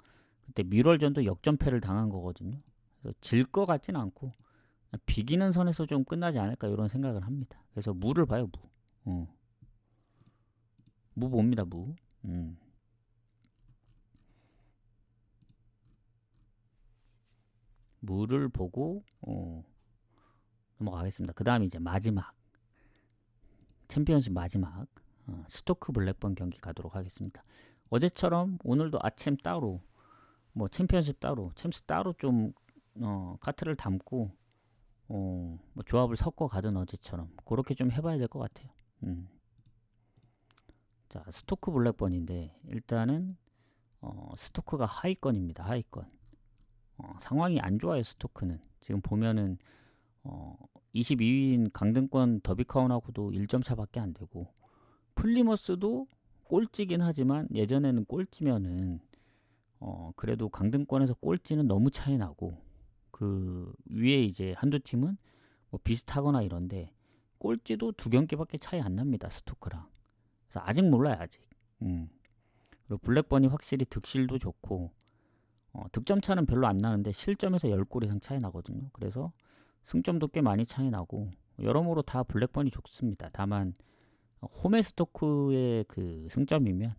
그때 미럴전도 역전패를 당한 거거든요. 그래서 질 것 같진 않고 비기는 선에서 좀 끝나지 않을까 이런 생각을 합니다. 그래서 무를 봐요. 무 봅니다. 무. 무를 보고 넘어가겠습니다. 그 다음에 이제 마지막 챔피언십 마지막 스토크 블랙번 경기 가도록 하겠습니다. 어제처럼 오늘도 아침 따로 뭐 챔피언십 따로 챔스 따로 좀 카트를 담고 뭐 조합을 섞어 가든 어제처럼 그렇게 좀 해봐야 될 것 같아요. 자 스토크 블랙번인데 일단은 스토크가 하위권입니다. 하위권 상황이 안 좋아요. 스토크는 지금 보면은 22위인 강등권 더비카운하고도 1점 차밖에 안 되고 플리머스도 꼴찌긴 하지만 예전에는 꼴찌면은 그래도 강등권에서 꼴찌는 너무 차이 나고 그 위에 이제 한두 팀은 뭐 비슷하거나 이런데 꼴찌도 2경기밖에 차이 안 납니다. 스토크랑. 그래서 아직 몰라요. 아직. 그리고 블랙번이 확실히 득실도 좋고 득점 차는 별로 안 나는데 실점에서 10골 이상 차이 나거든요. 그래서 승점도 꽤 많이 차이 나고 여러모로 다 블랙번이 좋습니다. 다만 홈의 스토크의 그 승점이면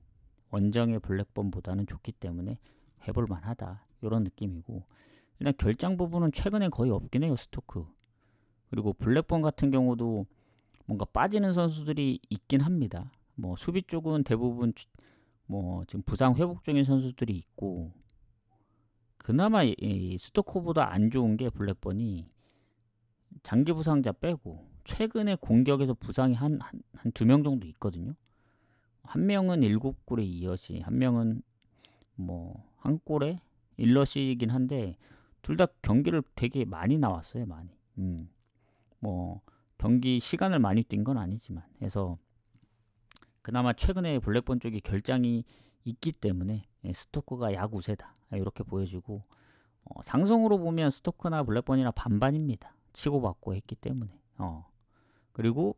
원정의 블랙번보다는 좋기 때문에 해볼 만하다 이런 느낌이고, 일단 결장 부분은 최근에 거의 없긴 해요, 스토크. 그리고 블랙번 같은 경우도 뭔가 빠지는 선수들이 있긴 합니다. 뭐 수비 쪽은 대부분 뭐 지금 부상 회복 중인 선수들이 있고, 그나마 이 스토크보다 안 좋은 게 블랙번이 장기 부상자 빼고 최근에 공격에서 부상이 한 두 명 정도 있거든요. 한 명은 7골에 2어시, 한 명은 뭐 한 골에 1러시이긴 한데 둘 다 경기를 되게 많이 나왔어요, 많이. 뭐 경기 시간을 많이 뛴 건 아니지만 해서 그나마 최근에 블랙번 쪽이 결장이 있기 때문에 스토크가 야구세다 이렇게 보여지고, 상성으로 보면 스토크나 블랙번이나 반반입니다. 치고받고 했기 때문에. 그리고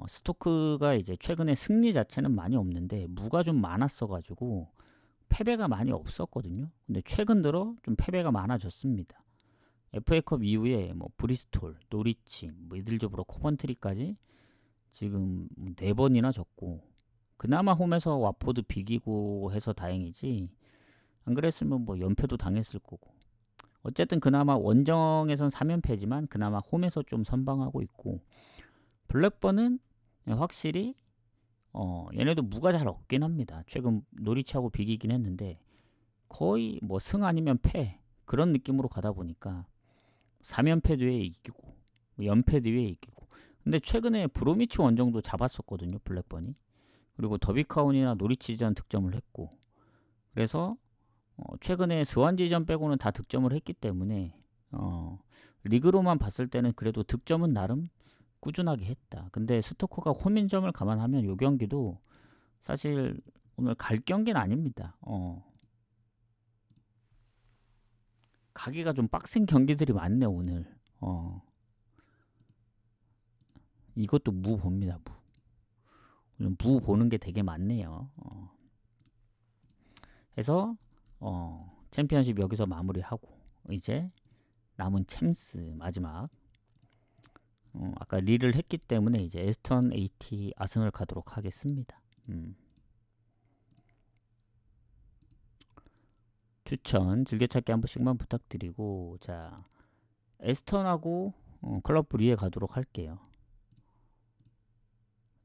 스토크가 이제 최근에 승리 자체는 많이 없는데 무가 좀 많았어가지고 패배가 많이 없었거든요. 근데 최근 들어 좀 패배가 많아졌습니다. FA컵 이후에 뭐 브리스톨, 노리치, 미들즈브러, 코번트리까지 지금 4번이나 졌고, 그나마 홈에서 와포드 비기고 해서 다행이지 안 그랬으면 뭐 연패도 당했을 거고. 어쨌든 그나마 원정에선 3연패지만 그나마 홈에서 좀 선방하고 있고, 블랙번은 확실히 얘네도 무가 잘 없긴 합니다. 최근 노리치하고 비기긴 했는데 거의 뭐 승 아니면 패 그런 느낌으로 가다 보니까 3연패 뒤에 이기고 연패 뒤에 이기고. 근데 최근에 브로미치 원정도 잡았었거든요, 블랙번이. 그리고 더비카운이나 노리치전 득점을 했고, 그래서 최근에 스완지전 빼고는 다 득점을 했기 때문에 리그로만 봤을 때는 그래도 득점은 나름 꾸준하게 했다. 근데 스토커가 홈인점을 감안하면 이 경기도 사실 오늘 갈 경기는 아닙니다. 가기가 좀 빡센 경기들이 많네 오늘. 이것도 무 봅니다. 무. 오늘 무 보는 게 되게 많네요. 해서 챔피언십 여기서 마무리하고 이제 남은 챔스 마지막. 아까 릴을 했기 때문에 이제 에스턴 AT 아스널 가도록 하겠습니다. 추천 즐겨찾기 한 번씩만 부탁드리고, 자 에스턴하고 클럽 브리에 가도록 할게요.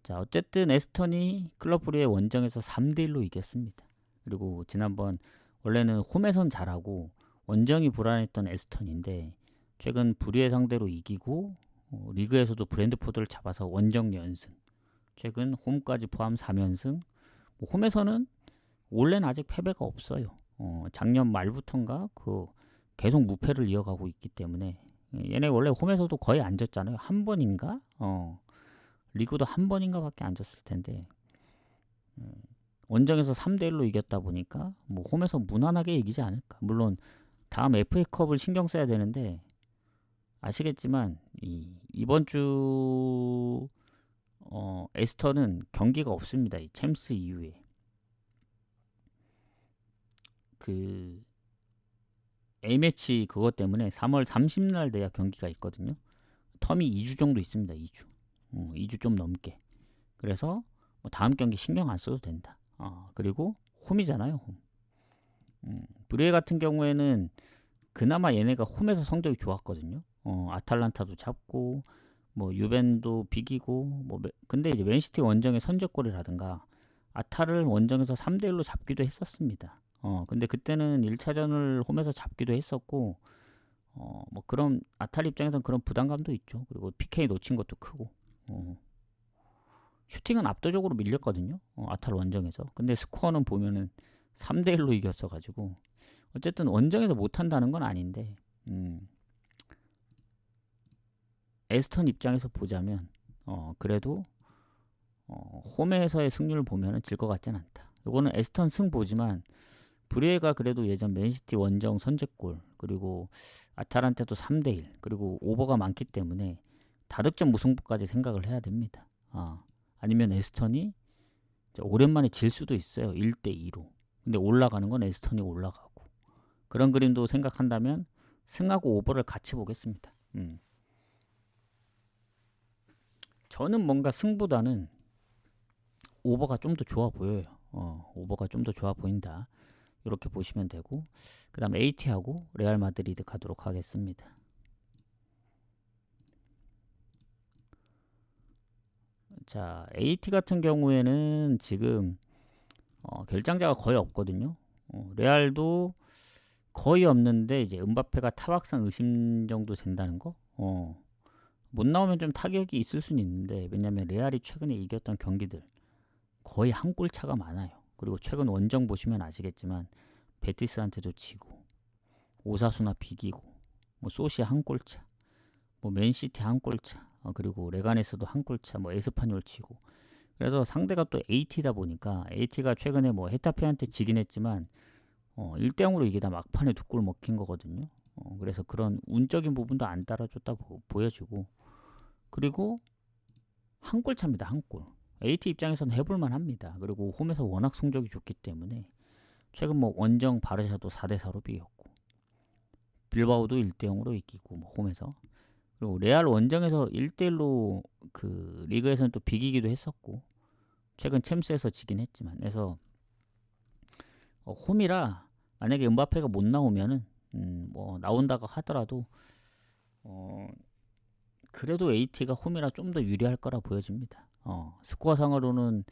자 어쨌든 에스턴이 클럽 브리에 원정에서 3대1로 이겼습니다. 그리고 지난번 원래는 홈에선 잘하고 원정이 불안했던 에스턴인데 최근 브리에 상대로 이기고, 리그에서도 브랜드포드를 잡아서 원정 연승, 최근 홈까지 포함 3연승. 홈에서는 원래는 아직 패배가 없어요. 작년 말부터인가 계속 무패를 이어가고 있기 때문에 얘네 원래 홈에서도 거의 안 졌잖아요. 한 번인가? 리그도 한 번인가 밖에 안 졌을 텐데 원정에서 3대1로 이겼다 보니까 뭐 홈에서 무난하게 이기지 않을까. 물론 다음 FA컵을 신경 써야 되는데 아시겠지만 이번 주 에스턴은 경기가 없습니다. 이 챔스 이후에 그 A매치 그것 때문에 3월 30날 돼야 경기가 있거든요. 텀이 2주 정도 있습니다. 2주. 2주 좀 넘게. 그래서 뭐 다음 경기 신경 안 써도 된다. 그리고 홈이잖아요, 홈. 브리에 같은 경우에는 그나마 얘네가 홈에서 성적이 좋았거든요. 아탈란타도 잡고 뭐 유벤도 비기고 근데 이제 맨시티 원정의 선제골이라든가 아타를 원정에서 3대1로 잡기도 했었습니다. 근데 그때는 1차전을 홈에서 잡기도 했었고, 뭐 그런 아탈 입장에서는 그런 부담감도 있죠. 그리고 PK 놓친 것도 크고, 슈팅은 압도적으로 밀렸거든요. 아탈 원정에서. 근데 스코어는 보면은 3대1로 이겼어가지고 어쨌든 원정에서 못한다는 건 아닌데, 에스턴 입장에서 보자면 그래도 홈에서의 승률을 보면은 질 것 같진 않다. 이거는 에스턴 승보지만 브리에가 그래도 예전 맨시티 원정 선제골, 그리고 아탈란타도 3대1, 그리고 오버가 많기 때문에 다득점 무승부까지 생각을 해야 됩니다. 아니면 에스턴이 오랜만에 질 수도 있어요. 1대2로. 근데 올라가는 건 에스턴이 올라가고. 그런 그림도 생각한다면 승하고 오버를 같이 보겠습니다. 저는 뭔가 승보다는 오버가 좀 더 좋아 보여요. 오버가 좀 더 좋아 보인다. 이렇게 보시면 되고, 그 다음 AT하고 레알 마드리드 가도록 하겠습니다. 자, AT 같은 경우에는 지금 결장자가 거의 없거든요. 레알도 거의 없는데 이제 음바페가 타박상 의심 정도 된다는 거. 못 나오면 좀 타격이 있을 수는 있는데, 왜냐면 레알이 최근에 이겼던 경기들 거의 한 골 차가 많아요. 그리고 최근 원정 보시면 아시겠지만 베티스한테도 지고, 오사수나 비기고, 뭐 소시 한 골 차, 뭐 맨시티 한 골 차, 그리고 레간에서도 한 골 차, 뭐 에스파뇰 치고. 그래서 상대가 또 AT다 보니까, AT가 최근에 뭐 헤타페한테 지긴 했지만 1대 0으로 이기다 막판에 두 골 먹힌 거거든요. 그래서 그런 운적인 부분도 안 따라줬다 보여지고, 그리고 한 골 차입니다. 한 골. AT 입장에서는 해볼만 합니다. 그리고 홈에서 워낙 성적이 좋기 때문에 최근 뭐 원정 바르샤도 4대 4로 비겼고, 빌바오도 1대 0으로 이기고, 뭐 홈에서. 그리고 레알 원정에서 1대 1로 그 리그에서는 또 비기기도 했었고, 최근 챔스에서 지긴 했지만. 그래서 홈이라 만약에 음바페가 못 나오면은 뭐 나온다고 하더라도 그래도 AT가 홈이라 좀 더 유리할 거라 보여집니다. 스코어상으로는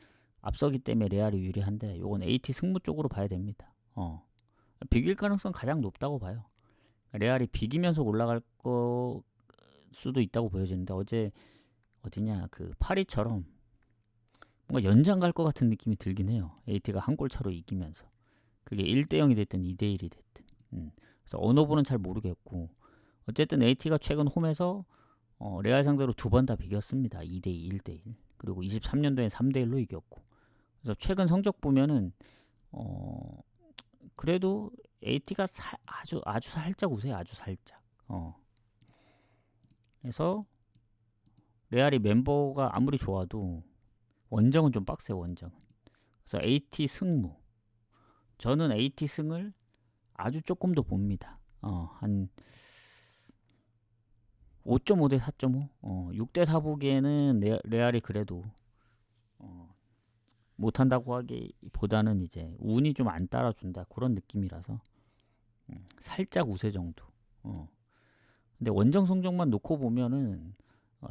앞서기 때문에 레알이 유리한데, 요건 AT 승부 쪽으로 봐야 됩니다. 비길 가능성 가장 높다고 봐요. 레알이 비기면서 올라갈 거 수도 있다고 보여지는데, 어제 어디냐 그 파리처럼 뭔가 연장 갈 것 같은 느낌이 들긴 해요. AT가 한 골 차로 이기면서. 그게 1대 0이 됐든 2대 1이 됐든. 그래서 어느 부는 잘 모르겠고, 어쨌든 AT가 최근 홈에서 레알 상대로 두 번 다 비겼습니다. 2대 2, 1대 1. 그리고 23년도엔 3대 1로 이겼고. 그래서 최근 성적 보면은 그래도 AT가 아주 살짝 우세요. 아주 살짝. 그래서 레알이 멤버가 아무리 좋아도 원정은 좀 빡세요. 원정은. 그래서 AT 승무. 저는 AT 승을 아주 조금 더 봅니다. 한 5.5 대 4.5. 6대 4 보기에는 레알이 그래도 못한다고 하기보다는 이제 운이 좀 안 따라준다 그런 느낌이라서 살짝 우세 정도. 근데 원정 성적만 놓고 보면은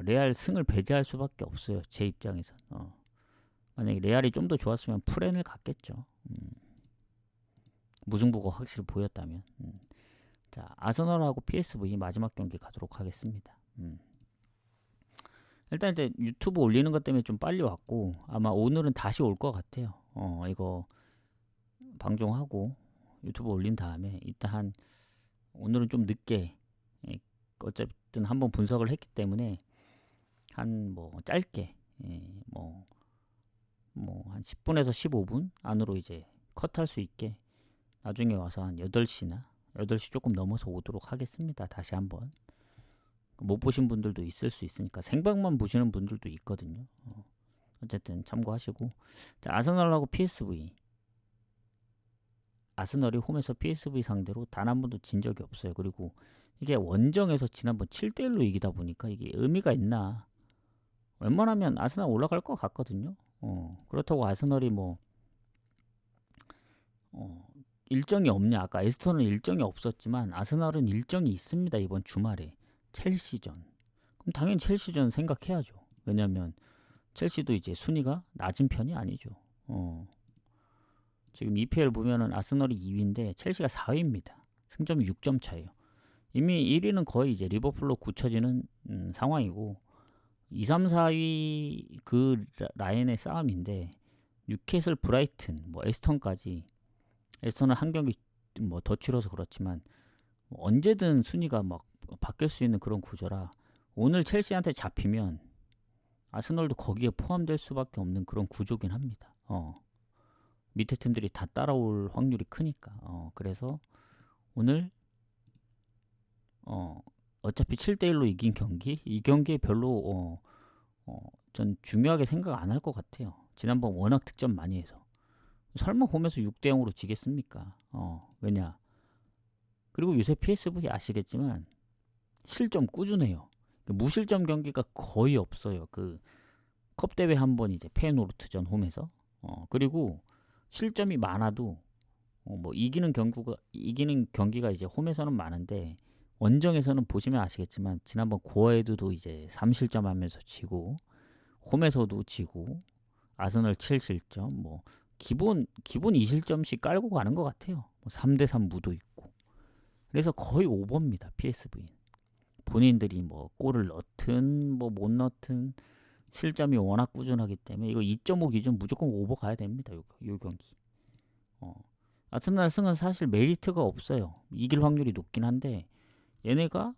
레알 승을 배제할 수밖에 없어요. 제 입장에선. 만약에 레알이 좀 더 좋았으면 프렌을 갔겠죠. 무승부가 확실히 보였다면. 자, 아스널하고 PSV 마지막 경기 가도록 하겠습니다. 일단 이제 유튜브 올리는 것 때문에 좀 빨리 왔고, 아마 오늘은 다시 올 것 같아요. 이거 방송하고 유튜브 올린 다음에 일단 오늘은 좀 늦게, 어쨌든 한번 분석을 했기 때문에 한 뭐 짧게, 뭐 한 10분에서 15분 안으로 이제 컷할 수 있게 나중에 와서 한 8시나 8시 조금 넘어서 오도록 하겠습니다. 다시 한번. 못 보신 분들도 있을 수 있으니까, 생방만 보시는 분들도 있거든요. 어쨌든 참고하시고. 자, 아스널하고 PSV. 아스널이 홈에서 PSV 상대로 단 한 번도 진 적이 없어요. 그리고 이게 원정에서 지난번 7대 1로 이기다 보니까 이게 의미가 있나? 웬만하면 아스널 올라갈 것 같거든요. 그렇다고 아스널이 뭐 일정이 없냐? 아까 에스턴은 일정이 없었지만 아스널은 일정이 있습니다. 이번 주말에 첼시전. 그럼 당연히 첼시전 생각해야죠. 왜냐면 첼시도 이제 순위가 낮은 편이 아니죠. 지금 EPL 보면은 아스널이 2위인데 첼시가 4위입니다. 승점이 6점 차예요. 이미 1위는 거의 이제 리버풀로 굳혀지는 상황이고, 2, 3, 4위 그 라인의 싸움인데, 뉴캐슬, 브라이튼, 뭐 에스턴까지. 에스턴은 한 경기 뭐 더 치러서 그렇지만 언제든 순위가 막 바뀔 수 있는 그런 구조라, 오늘 첼시한테 잡히면 아스널도 거기에 포함될 수밖에 없는 그런 구조긴 합니다. 밑에 팀들이 다 따라올 확률이 크니까. 그래서 오늘 어차피 7대 1로 이긴 경기, 이 경기에 별로 전 중요하게 생각 안 할 것 같아요. 지난번 워낙 득점 많이 해서. 설마 홈에서 6대 0으로 지겠습니까? 왜냐? 그리고 요새 PSV 아시겠지만 실점 꾸준해요. 무실점 경기가 거의 없어요. 그 컵 대회 한 번 이제 페노르트전 홈에서. 그리고 실점이 많아도 뭐 이기는 경기가 이제 홈에서는 많은데 원정에서는 보시면 아시겠지만 지난번 고어헤드도 이제 3실점하면서 지고 홈에서도 지고 아스널 7실점 뭐 기본 2실점씩 깔고 가는 것 같아요. 뭐 3대3 무도 있고. 그래서 거의 오버입니다. PSV. 본인들이 뭐 골을 넣든 뭐 못 넣든 실점이 워낙 꾸준하기 때문에 이거 2.5 기준 무조건 오버 가야 됩니다. 요 경기. 아스날 승은 사실 메리트가 없어요. 이길 확률이 높긴 한데 얘네가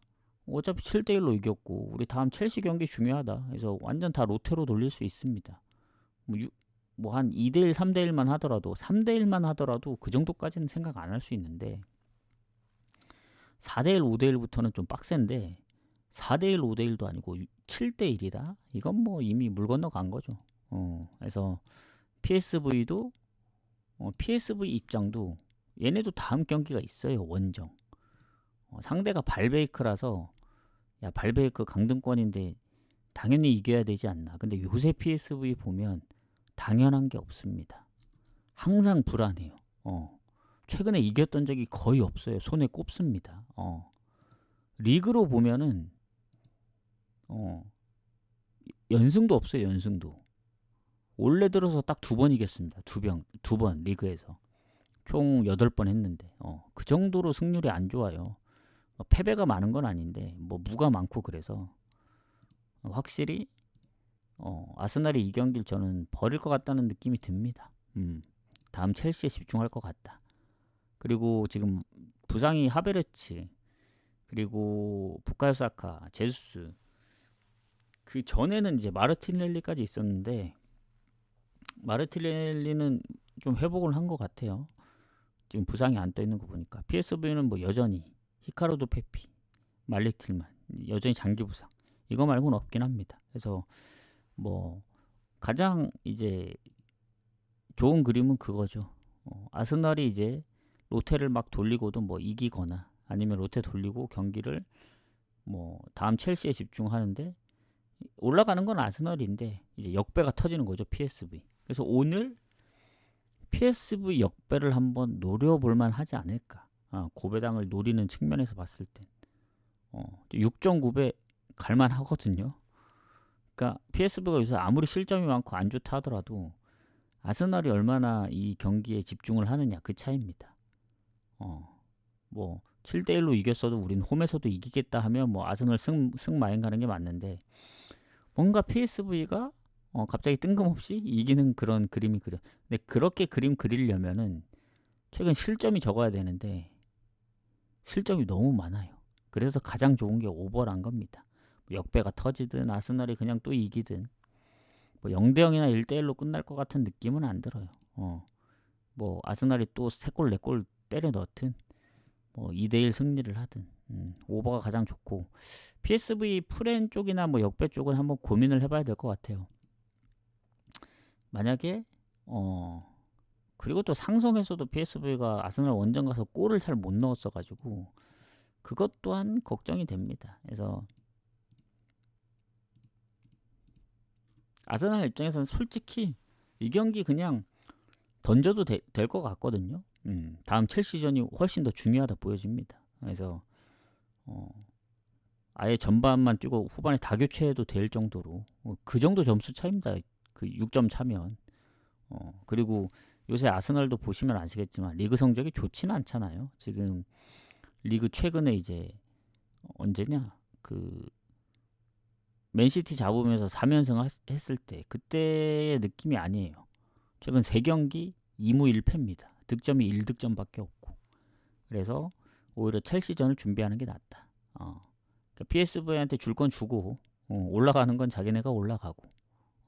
어차피 7대1로 이겼고 우리 다음 첼시 경기 중요하다. 그래서 완전 다 로테로 돌릴 수 있습니다. 뭐 한 2대1, 3대1만 하더라도 3대1만 하더라도 그 정도까지는 생각 안 할 수 있는데 4대1, 5대1부터는 좀 빡센데 4대1, 5대1도 아니고 7대1이다? 이건 뭐 이미 물 건너간 거죠. 그래서 PSV도 PSV 입장도 얘네도 다음 경기가 있어요. 원정. 상대가 발베이크라서 야 발베이크 강등권인데 당연히 이겨야 되지 않나. 근데 요새 PSV 보면 당연한 게 없습니다. 항상 불안해요. 최근에 이겼던 적이 거의 없어요. 손에 꼽습니다. 리그로 보면은 연승도 없어요. 연승도. 올해 들어서 딱 2번 이겼습니다. 두 번 리그에서. 총 8번 했는데 그 정도로 승률이 안 좋아요. 패배가 많은 건 아닌데 뭐 무가 많고 그래서 확실히 아스날이 이 경기를 저는 버릴 것 같다는 느낌이 듭니다. 다음 첼시에 집중할 것 같다. 그리고 지금 부상이 하베르츠 그리고 부카요 사카, 제수스 그 전에는 이제 마르티넬리까지 있었는데 마르티넬리는 좀 회복을 한 것 같아요. 지금 부상이 안 떠 있는 거 보니까 PSV는 뭐 여전히 히카르도 페피, 말릭 틸만 여전히 장기 부상 이거 말고는 없긴 합니다. 그래서 뭐 가장 이제 좋은 그림은 그거죠. 아스날이 이제 로테를 막 돌리고도 뭐 이기거나 아니면 로테 돌리고 경기를 뭐 다음 첼시에 집중하는데 올라가는 건 아스널인데 이제 역배가 터지는 거죠. PSV. 그래서 오늘 PSV 역배를 한번 노려볼만 하지 않을까. 고배당을 노리는 측면에서 봤을 땐 6.9배 갈만 하거든요. 그러니까 PSV가 요새 아무리 실점이 많고 안 좋다 하더라도 아스날이 얼마나 이 경기에 집중을 하느냐 그 차이입니다. 뭐 7대1로 이겼어도 우린 홈에서도 이기겠다 하면 뭐 아스날 승마행 가는 게 맞는데 뭔가 PSV가 갑자기 뜬금없이 이기는 그런 그림이 그려. 근데 그렇게 그림 그리려면은 최근 실점이 적어야 되는데 실점이 너무 많아요. 그래서 가장 좋은 게 오버란 겁니다. 역배가 터지든 아스날이 그냥 또 이기든 뭐 0대0이나 1대1로 끝날 것 같은 느낌은 안 들어요. 뭐 아스날이 또 3골 4골 때려 넣든 뭐 2대1 승리를 하든 오버가 가장 좋고 PSV 프렌 쪽이나 뭐 역배 쪽은 한번 고민을 해봐야 될 것 같아요. 만약에 그리고 또 상성에서도 PSV가 아스날 원정 가서 골을 잘 못 넣었어가지고 그것 또한 걱정이 됩니다. 그래서 아스날 입장에서는 솔직히 이 경기 그냥 던져도 될 것 같거든요. 다음 첼시전이 훨씬 더 중요하다 보여집니다. 그래서 아예 전반만 뛰고 후반에 다 교체해도 될 정도로 그 정도 점수 차입니다. 그 6점 차면 그리고 요새 아스날도 보시면 아시겠지만 리그 성적이 좋지는 않잖아요. 지금 리그 최근에 이제 언제냐 그 맨시티 잡으면서 3연승 했을 때 그때의 느낌이 아니에요. 최근 3경기 2무 1패입니다. 득점이 1득점밖에 없고 그래서 오히려 첼시전을 준비하는 게 낫다. 그러니까 PSV한테 줄 건 주고 올라가는 건 자기네가 올라가고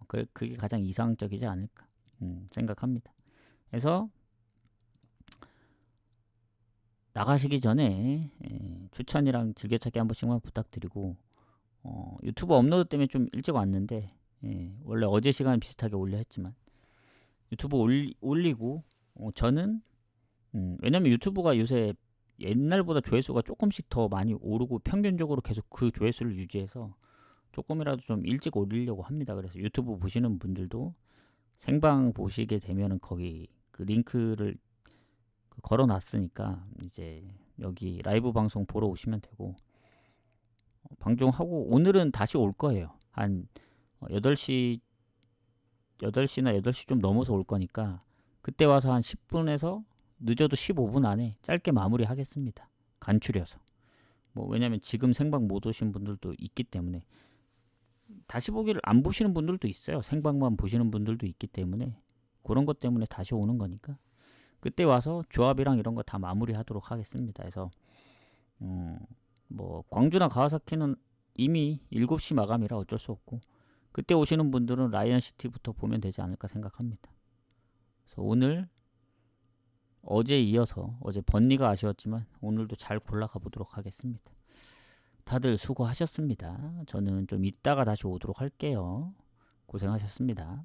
그게 가장 이상적이지 않을까 생각합니다. 그래서 나가시기 전에 추천이랑 즐겨찾기 한 번씩만 부탁드리고 유튜브 업로드 때문에 좀 일찍 왔는데 원래 어제 시간 비슷하게 올려 했지만 유튜브 올리고 저는 왜냐면 유튜브가 요새 옛날보다 조회수가 조금씩 더 많이 오르고 평균적으로 계속 그 조회수를 유지해서 조금이라도 좀 일찍 올리려고 합니다. 그래서 유튜브 보시는 분들도 생방 보시게 되면은 거기 그 링크를 걸어놨으니까 이제 여기 라이브 방송 보러 오시면 되고 방송하고 오늘은 다시 올 거예요. 한 8시 8시나 8시 좀 넘어서 올 거니까 그때 와서 한 10분에서 늦어도 15분 안에 짧게 마무리하겠습니다. 간추려서. 뭐 왜냐면 지금 생방 못 오신 분들도 있기 때문에 다시 보기를 안 보시는 분들도 있어요. 생방만 보시는 분들도 있기 때문에 그런 것 때문에 다시 오는 거니까 그때 와서 조합이랑 이런 거 다 마무리하도록 하겠습니다. 그래서 뭐 광주나 가와사키는 이미 7시 마감이라 어쩔 수 없고 그때 오시는 분들은 라이언시티부터 보면 되지 않을까 생각합니다. 그래서 오늘 어제 이어서 어제 번니가 아쉬웠지만 오늘도 잘 골라가 보도록 하겠습니다. 다들 수고하셨습니다. 저는 좀 이따가 다시 오도록 할게요. 고생하셨습니다.